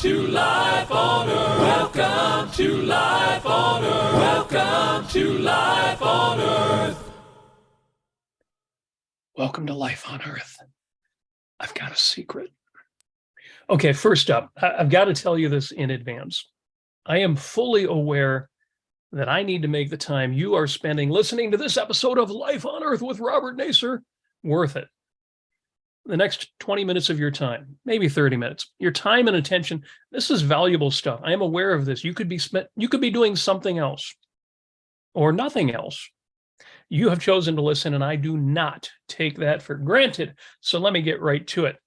to Life on Earth. Welcome to Life on Earth. Welcome to Life on Earth. Welcome to Life on Earth. I've got a secret. Okay, first up, I've got to tell you this in advance. I am fully aware that I need to make the time you are spending listening to this episode of Life on Earth with Robert Nasir worth it. The next 20 minutes of your time, maybe 30 minutes, your time and attention, this is valuable stuff. I am aware of this. You could be doing something else or nothing else. You have chosen to listen, and I do not take that for granted. So let me get right to it.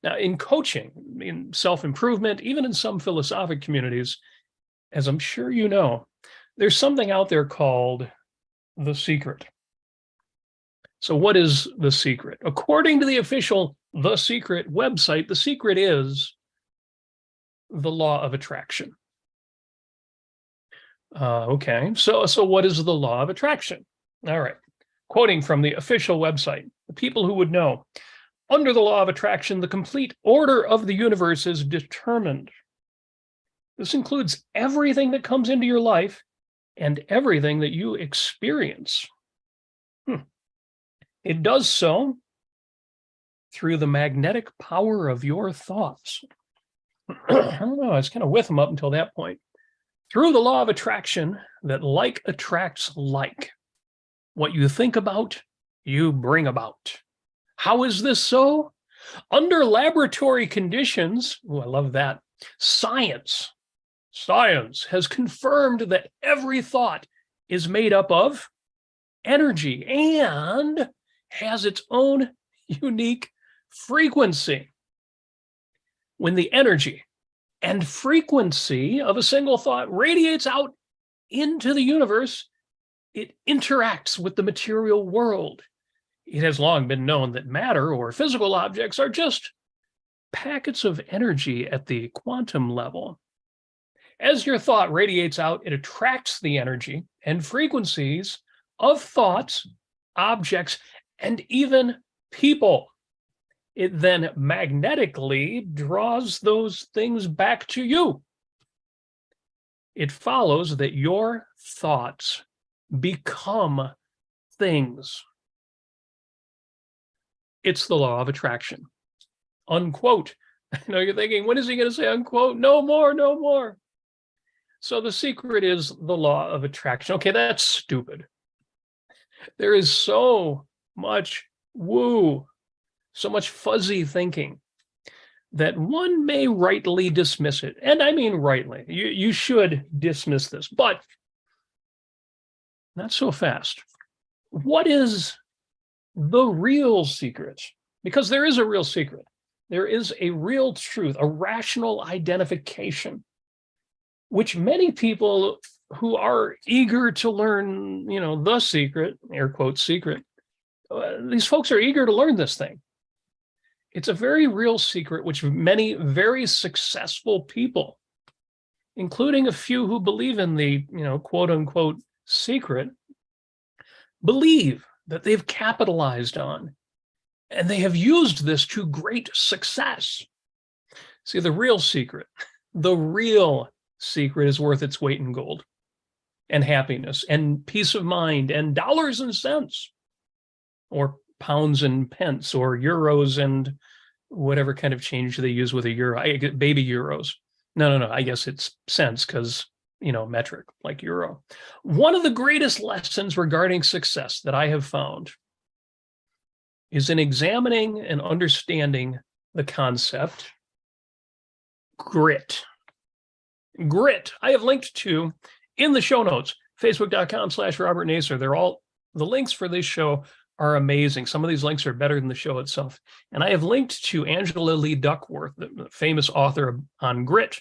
Now, in coaching, in self-improvement, even in some philosophic communities, as I'm sure you know, there's something out there called the secret. So what is the secret? According to the official The Secret website, the secret is the law of attraction. Okay, so what is the law of attraction? All right, quoting from the official website, the people who would know. Under the law of attraction, the complete order of the universe is determined. This includes everything that comes into your life and everything that you experience. It does so through the magnetic power of your thoughts. I don't know, I was kind of with them up until that point. Through the law of attraction, that like attracts like. What you think about, you bring about. How is this so? Under laboratory conditions, I love that, science has confirmed that every thought is made up of energy and has its own unique frequency. When the energy and frequency of a single thought radiates out into the universe, it interacts with the material world. It has long been known that matter or physical objects are just packets of energy at the quantum level. As your thought radiates out, it attracts the energy and frequencies of thoughts, objects, and even people. It then magnetically draws those things back to you. It follows that your thoughts become things. It's the law of attraction. Unquote. I know you're thinking, when is he going to say unquote? No more, no more. So the secret is the law of attraction. Okay, that's stupid. There is so much woo, so much fuzzy thinking that one may rightly dismiss it. And I mean rightly. You should dismiss this, but not so fast. What is the real secret? Because there is a real secret. There is a real truth, a rational identification, which many people who are eager to learn, the secret, air quotes secret, these folks are eager to learn this thing. It's a very real secret, which many very successful people, including a few who believe in the, quote unquote secret, believe that they've capitalized on, and they have used this to great success. See, the real secret is worth its weight in gold and happiness and peace of mind and dollars and cents or pounds and pence or euros and whatever kind of change they use with a euro. I get baby euros. No. I guess it's cents because, metric like euro. One of the greatest lessons regarding success that I have found is in examining and understanding the concept grit. Grit, I have linked to in the show notes, facebook.com/Robert Nasir. The links for this show are amazing. Some of these links are better than the show itself. And I have linked to Angela Lee Duckworth, the famous author on grit.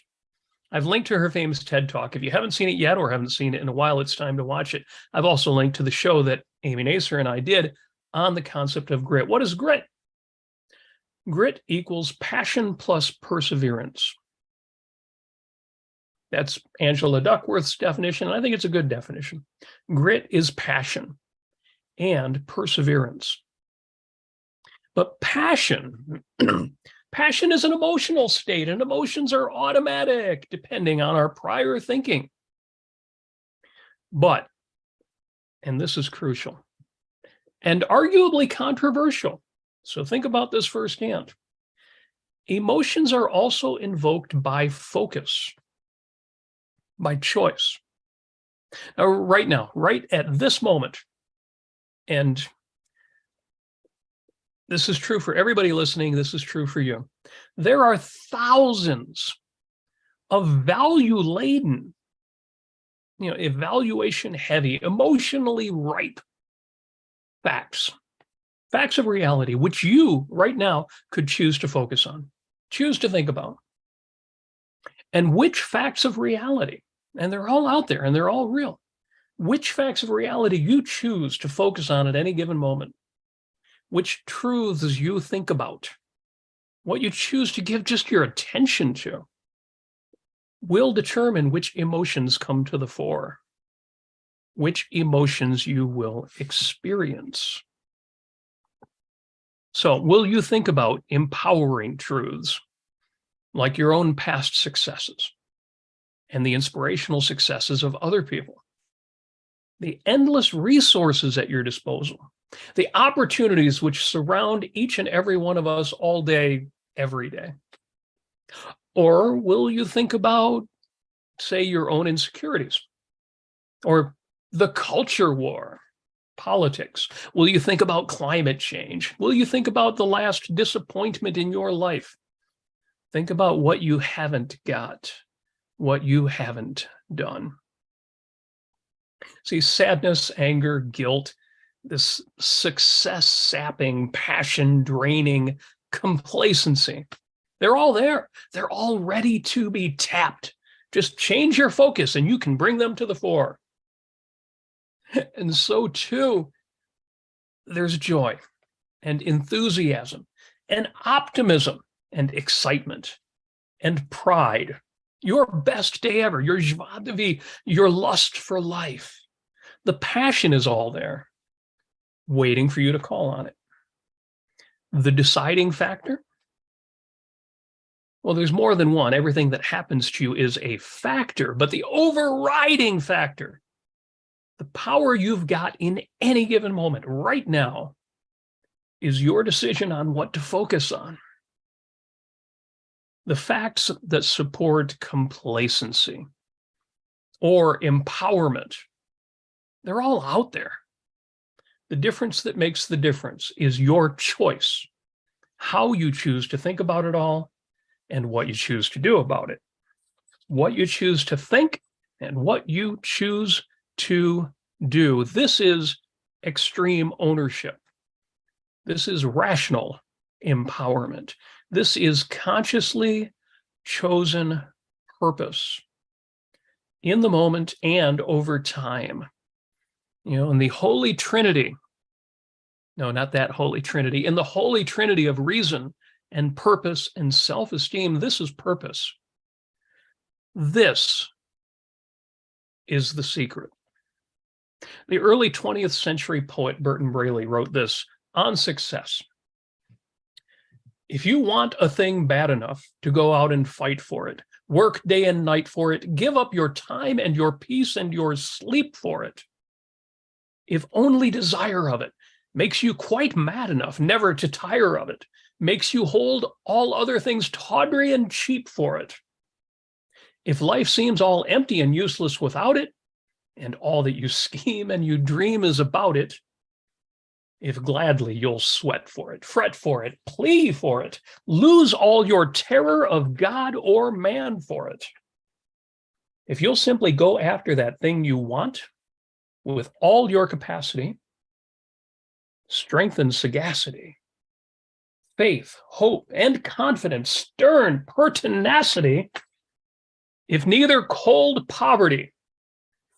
I've linked to her famous TED Talk. If you haven't seen it yet or haven't seen it in a while, it's time to watch it. I've also linked to the show that Amy Nasir and I did on the concept of grit. What is grit? Grit equals passion plus perseverance. That's Angela Duckworth's definition, and I think it's a good definition. Grit is passion and perseverance. But passion Passion is an emotional state, and emotions are automatic depending on our prior thinking. But, and this is crucial and arguably controversial, so think about this firsthand. Emotions are also invoked by focus, by choice. Now, right now, right at this moment, and this is true for everybody listening, this is true for you, there are thousands of value-laden, evaluation-heavy, emotionally ripe facts of reality, which you right now could choose to focus on, choose to think about. And which facts of reality, and they're all out there and they're all real, which facts of reality you choose to focus on at any given moment, which truths you think about, what you choose to give just your attention to, will determine which emotions come to the fore, which emotions you will experience. So, will you think about empowering truths like your own past successes and the inspirational successes of other people, the endless resources at your disposal, the opportunities which surround each and every one of us all day, every day? Or will you think about, say, your own insecurities or the culture war, politics? Will you think about climate change? Will you think about the last disappointment in your life? Think about what you haven't got, what you haven't done. See, sadness, anger, guilt, this success-sapping, passion-draining complacency, they're all there. They're all ready to be tapped. Just change your focus and you can bring them to the fore. And so too, there's joy and enthusiasm and optimism and excitement and pride, your best day ever, your joie de vivre, your lust for life. The passion is all there, waiting for you to call on it. The deciding factor? Well, there's more than one. Everything that happens to you is a factor, but the overriding factor, the power you've got in any given moment right now, is your decision on what to focus on. The facts that support complacency or empowerment, they're all out there. The difference that makes the difference is your choice, how you choose to think about it all and what you choose to do about it. What you choose to think and what you choose to do. This is extreme ownership. This is rational empowerment. This is consciously chosen purpose in the moment and over time. In the Holy Trinity, no, not that Holy Trinity, in the Holy Trinity of reason and purpose and self-esteem, this is purpose. This is the secret. The early 20th century poet Burton Braley wrote this on success. If you want a thing bad enough to go out and fight for it, work day and night for it, give up your time and your peace and your sleep for it, if only desire of it makes you quite mad enough never to tire of it, makes you hold all other things tawdry and cheap for it, if life seems all empty and useless without it, and all that you scheme and you dream is about it, if gladly you'll sweat for it, fret for it, plea for it, lose all your terror of God or man for it, if you'll simply go after that thing you want with all your capacity, strength and sagacity, faith, hope, and confidence, stern pertinacity, if neither cold poverty,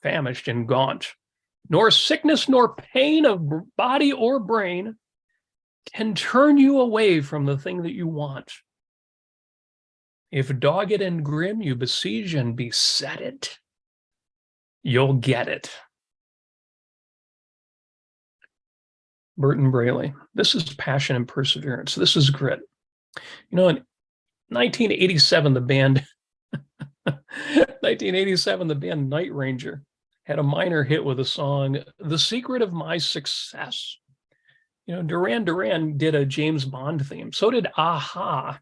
famished and gaunt, nor sickness nor pain of body or brain can turn you away from the thing that you want, if dogged and grim you besiege and beset it, you'll get it. Burton Braley. This is passion and perseverance. This is grit. You know, in 1987, the band 1987, the band Night Ranger had a minor hit with the song "The Secret of My Success." You know, Duran Duran did a James Bond theme. So did Aha.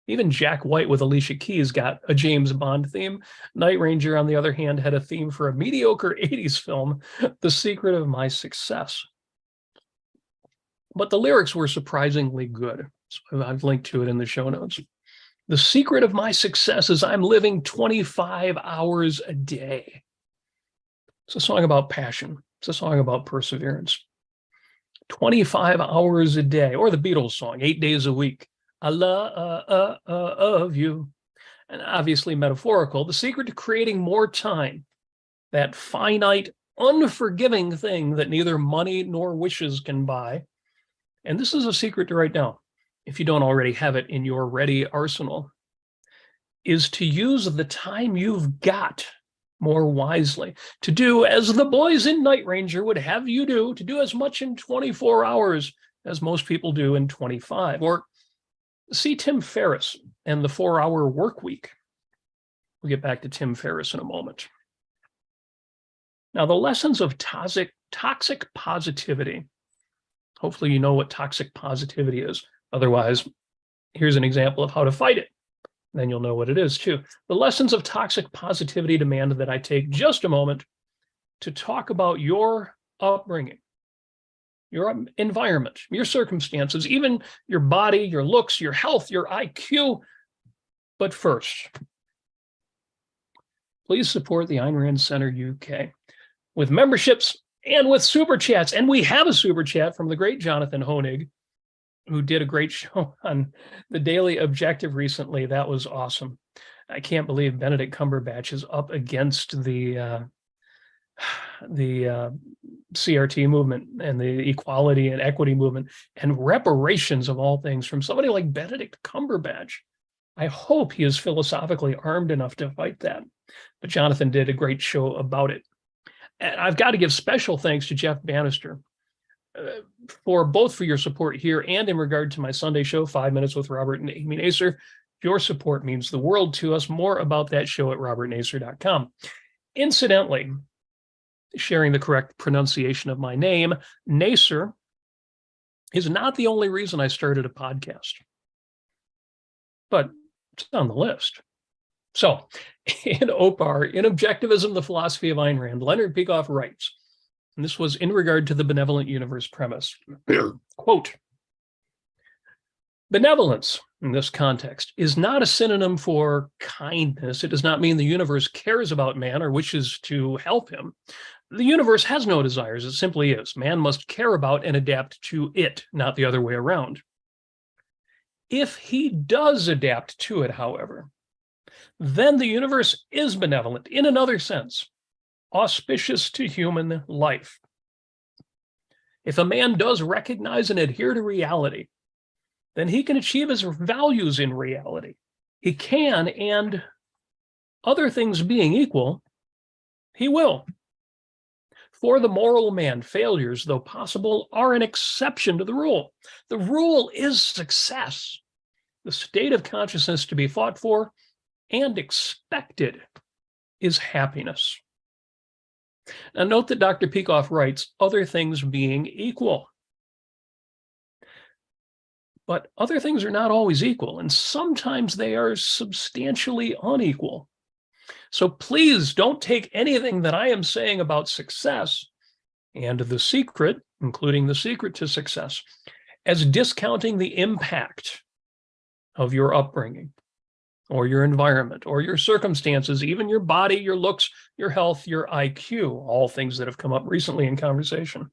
Even Jack White with Alicia Keys got a James Bond theme. Night Ranger, on the other hand, had a theme for a mediocre 80s film, The Secret of My Success. But the lyrics were surprisingly good. So I've linked to it in the show notes. The secret of my success is I'm living 25 hours a day. It's a song about passion. It's a song about perseverance. 25 hours a day, or the Beatles song, 8 days a week. I love you. And obviously metaphorical, the secret to creating more time, that finite, unforgiving thing that neither money nor wishes can buy. And this is a secret to write down, if you don't already have it in your ready arsenal, is to use the time you've got more wisely, to do as the boys in Night Ranger would have you do, to do as much in 24 hours as most people do in 25. Or see Tim Ferriss and the 4-Hour Work Week. We'll get back to Tim Ferriss in a moment. Now, the lessons of toxic positivity. Hopefully you know what toxic positivity is. Otherwise, here's an example of how to fight it. Then you'll know what it is too. The lessons of toxic positivity demand that I take just a moment to talk about your upbringing, your environment, your circumstances, even your body, your looks, your health, your IQ. But first, please support the Ayn Rand Center UK with memberships and with super chats. And we have a super chat from the great Jonathan Honig, who did a great show on the Daily Objective recently. That was awesome. I can't believe Benedict Cumberbatch is up against the CRT movement and the equality and equity movement and reparations of all things from somebody like Benedict Cumberbatch. I hope he is philosophically armed enough to fight that. But Jonathan did a great show about it. And I've got to give special thanks to Jeff Bannister for your support here and in regard to my Sunday show, 5 Minutes with Robert and Amy Nasir. Your support means the world to us. More about that show at robertnasir.com. Incidentally, sharing the correct pronunciation of my name, Nasir, is not the only reason I started a podcast, but it's on the list. So, in OPAR, in Objectivism, the Philosophy of Ayn Rand, Leonard Peikoff writes, and this was in regard to the benevolent universe premise, quote, benevolence, in this context, is not a synonym for kindness. It does not mean the universe cares about man or wishes to help him. The universe has no desires. It simply is. Man must care about and adapt to it, not the other way around. If he does adapt to it, however, then the universe is benevolent in another sense, auspicious to human life. If a man does recognize and adhere to reality, then he can achieve his values in reality. He can, and other things being equal, he will. For the moral man, failures, though possible, are an exception to the rule. The rule is success, the state of consciousness to be fought for and expected is happiness. Now note that Dr. Peikoff writes, other things being equal. But other things are not always equal, and sometimes they are substantially unequal. So please don't take anything that I am saying about success and the secret, including the secret to success, as discounting the impact of your upbringing or your environment or your circumstances, even your body, your looks, your health, your IQ, all things that have come up recently in conversation.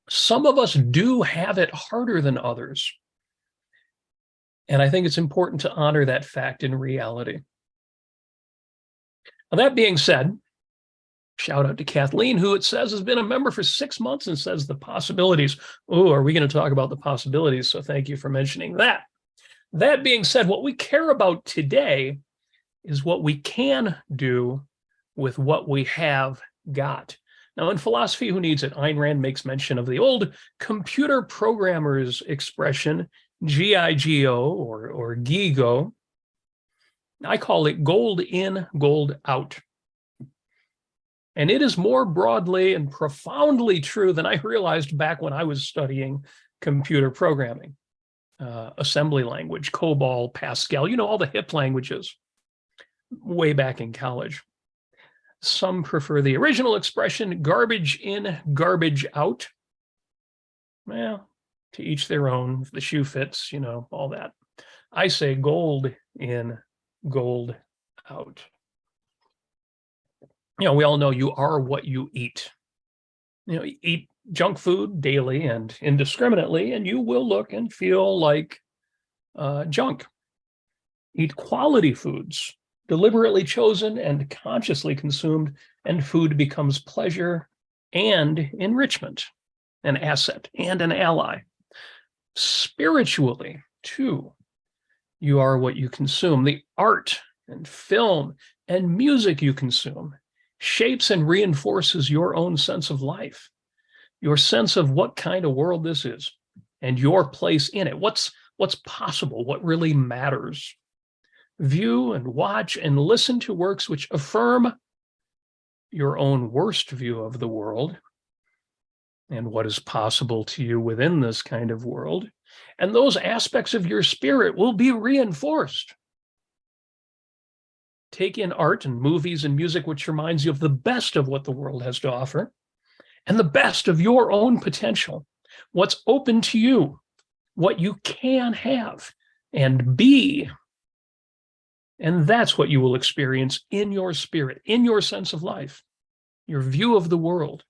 Some of us do have it harder than others. And I think it's important to honor that fact in reality. Now, that being said, shout out to Kathleen, who it says has been a member for 6 months and says the possibilities. Oh, are we going to talk about the possibilities? So thank you for mentioning that. That being said, what we care about today is what we can do with what we have got. Now, in Philosophy Who Needs It, Ayn Rand makes mention of the old computer programmer's expression, GIGO or GIGO. I call it gold in, gold out. And it is more broadly and profoundly true than I realized back when I was studying computer programming, assembly language, COBOL, Pascal, all the hip languages way back in college. Some prefer the original expression, garbage in, garbage out. Well, to each their own. If the shoe fits, all that. I say gold in, gold out. We all know you are what you eat. Eat junk food daily and indiscriminately, and you will look and feel like junk. Eat quality foods, deliberately chosen and consciously consumed, and food becomes pleasure and enrichment, an asset and an ally. Spiritually, too, you are what you consume. The art and film and music you consume shapes and reinforces your own sense of life, your sense of what kind of world this is, and your place in it. What's possible, what really matters. View and watch and listen to works which affirm your own worst view of the world and what is possible to you within this kind of world. And those aspects of your spirit will be reinforced. Take in art and movies and music which reminds you of the best of what the world has to offer and the best of your own potential, what's open to you, what you can have and be. And that's what you will experience in your spirit, in your sense of life, your view of the world.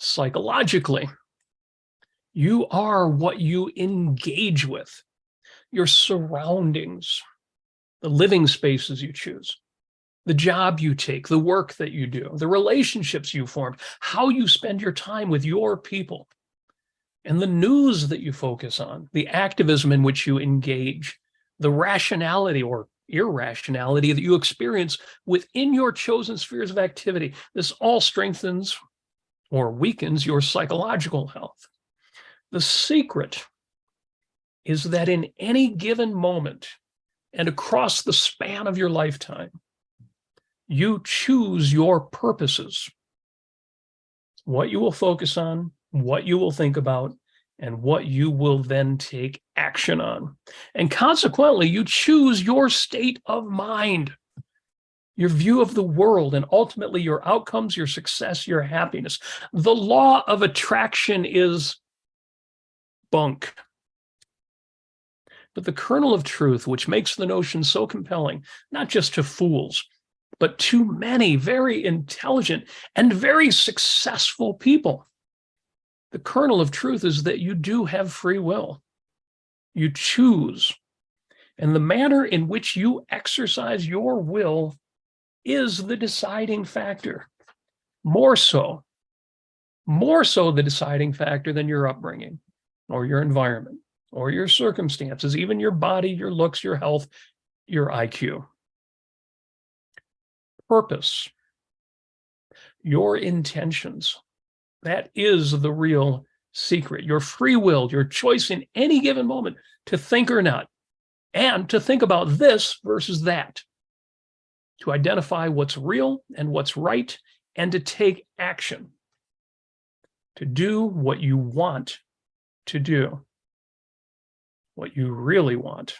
Psychologically, you are what you engage with, your surroundings, the living spaces you choose, the job you take, the work that you do, the relationships you form, how you spend your time with your people, and the news that you focus on, the activism in which you engage, the rationality or irrationality that you experience within your chosen spheres of activity. This all strengthens or weakens your psychological health. The secret is that in any given moment and across the span of your lifetime, you choose your purposes, what you will focus on, what you will think about, and what you will then take action on. And consequently, you choose your state of mind, your view of the world, and ultimately your outcomes, your success, your happiness. The law of attraction is bunk. But the kernel of truth, which makes the notion so compelling, not just to fools, but to many very intelligent and very successful people, the kernel of truth is that you do have free will. You choose. And the manner in which you exercise your will is the deciding factor. More so the deciding factor than your upbringing or your environment or your circumstances, even your body, your looks, your health, your IQ. Purpose, your intentions, that is the real secret. Your free will, your choice in any given moment to think or not, and to think about this versus that, to identify what's real and what's right, and to take action, to do what you want to do, what you really want.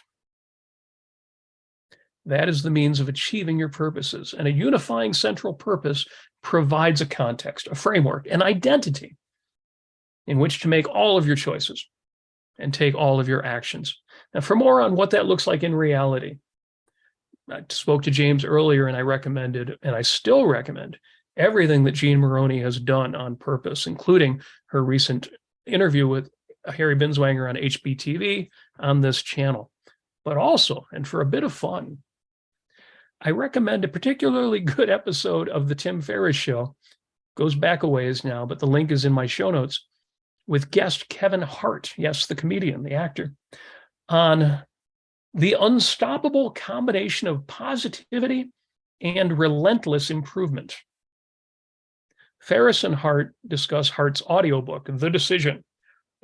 That is the means of achieving your purposes. And a unifying central purpose provides a context, a framework, an identity in which to make all of your choices and take all of your actions. Now, for more on what that looks like in reality, I spoke to James earlier, and I recommended, and I still recommend, everything that Jean Maroney has done on purpose, including her recent interview with Harry Binswanger on HBTV on this channel. But also, and for a bit of fun, I recommend a particularly good episode of the Tim Ferriss Show. Goes back a ways now, but the link is in my show notes, with guest Kevin Hart, yes, the comedian, the actor, on the unstoppable combination of positivity and relentless improvement. Ferriss and Hart discuss Hart's audiobook, The Decision,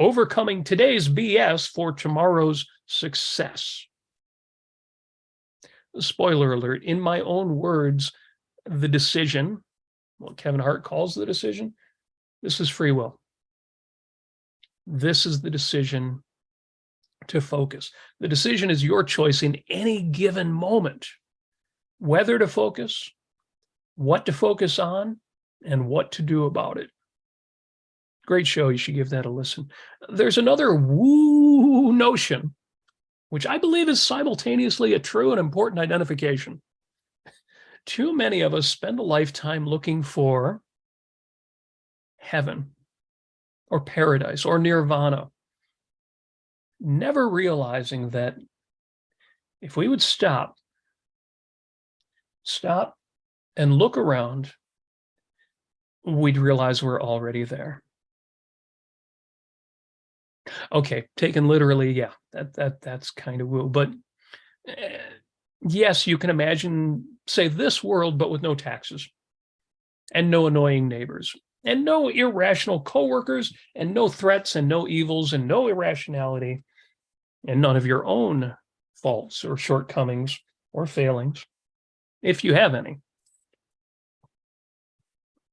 overcoming today's BS for tomorrow's success. Spoiler alert, in my own words, the decision, what Kevin Hart calls the decision, this is free will. This is the decision to focus. The decision is your choice in any given moment, whether to focus, what to focus on, and what to do about it. Great show. You should give that a listen. There's another woo notion, which I believe is simultaneously a true and important identification. Too many of us spend a lifetime looking for heaven or paradise or nirvana, never realizing that if we would stop and look around, we'd realize we're already there. Okay, taken literally, yeah, that's kind of woo. But yes, you can imagine, say, this world, but with no taxes and no annoying neighbors and no irrational coworkers and no threats and no evils and no irrationality and none of your own faults or shortcomings or failings, if you have any.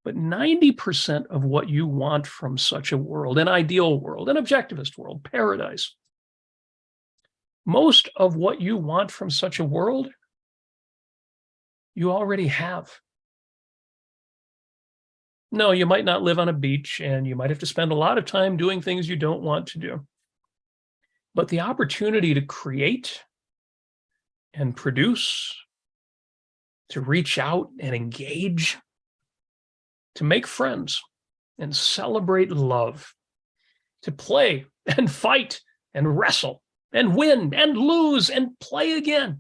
But 90% of what you want from such a world, an ideal world, an objectivist world, paradise, most of what you want from such a world, you already have. No, you might not live on a beach and you might have to spend a lot of time doing things you don't want to do. But the opportunity to create and produce, to reach out and engage, to make friends and celebrate love, to play and fight and wrestle and win and lose and play again,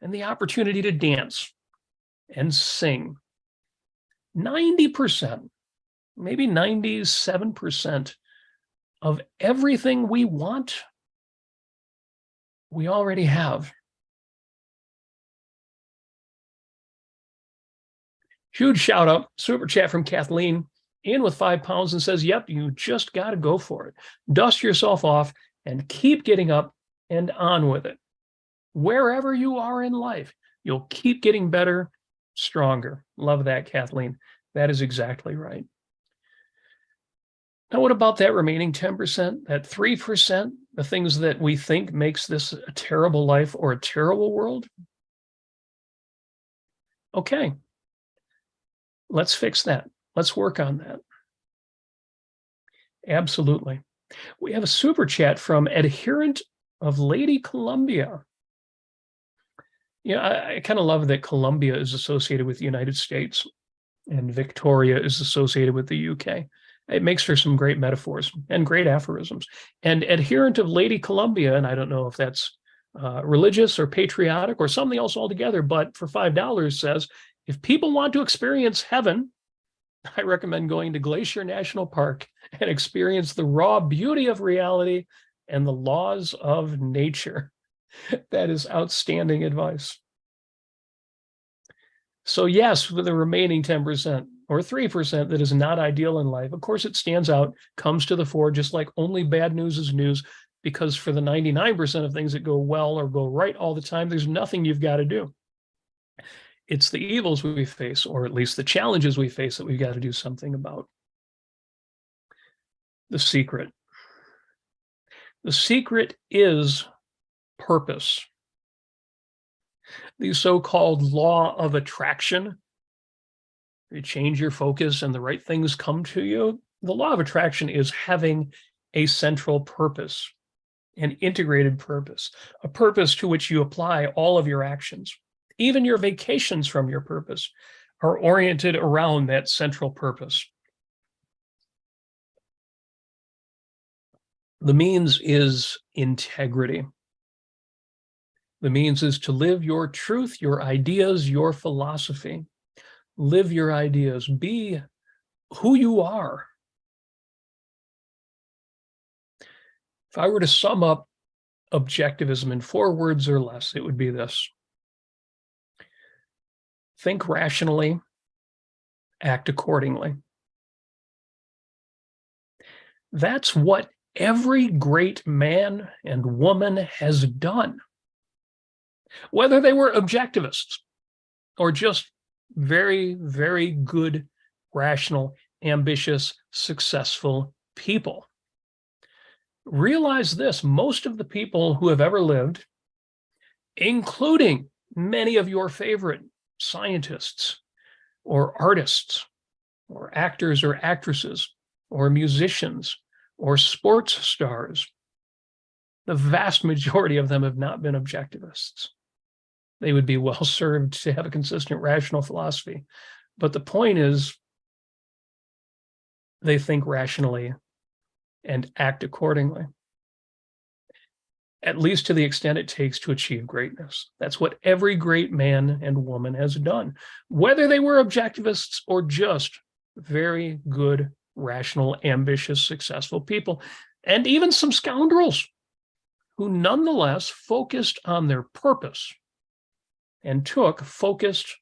and the opportunity to dance and sing. 90%, maybe 97% of everything we want, we already have. Huge shout out, super chat from Kathleen, in with £5 and says, yep, you just got to go for it. Dust yourself off and keep getting up and on with it. Wherever you are in life, you'll keep getting better, stronger. Love that, Kathleen. That is exactly right. Now, what about that remaining 10%, that 3%, the things that we think makes this a terrible life or a terrible world? Okay. Let's fix that. Let's work on that. Absolutely. We have a super chat from adherent of Lady Columbia. You know, I kind of love that Columbia is associated with the United States and Victoria is associated with the UK. It makes for some great metaphors and great aphorisms. And adherent of Lady Columbia, and I don't know if that's religious or patriotic or something else altogether, but for $5 says, if people want to experience heaven, I recommend going to Glacier National Park and experience the raw beauty of reality and the laws of nature. That is outstanding advice. So yes, with the remaining 10% or 3% that is not ideal in life, of course it stands out, comes to the fore, just like only bad news is news, because for the 99% of things that go well or go right all the time, there's nothing you've got to do. It's the evils we face, or at least the challenges we face, that we've got to do something about. The secret. The secret is purpose. The so-called law of attraction. You change your focus and the right things come to you. The law of attraction is having a central purpose, an integrated purpose, a purpose to which you apply all of your actions. Even your vacations from your purpose are oriented around that central purpose. The means is integrity. The means is to live your truth, your ideas, your philosophy. Live your ideas. Be who you are. If I were to sum up objectivism in 4 words or less, it would be this. Think rationally, act accordingly. That's what every great man and woman has done. Whether they were objectivists or just very, very good, rational, ambitious, successful people. Realize this: most of the people who have ever lived, including many of your favorite scientists or artists or actors or actresses or musicians or sports stars, the vast majority of them have not been objectivists. They would be well served to have a consistent rational philosophy. But the point is, they think rationally and act accordingly, at least to the extent it takes to achieve greatness. That's what every great man and woman has done, whether they were objectivists or just very good, rational, ambitious, successful people, and even some scoundrels who nonetheless focused on their purpose and took focused,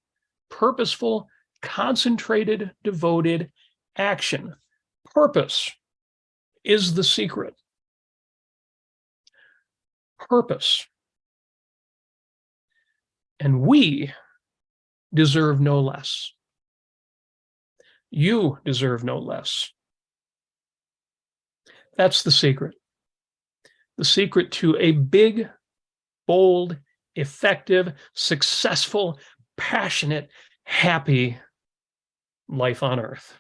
purposeful, concentrated, devoted action. Purpose is the secret. Purpose. And we deserve no less. You deserve no less. That's the secret. The secret to a big, bold, effective, successful, passionate, happy life on earth.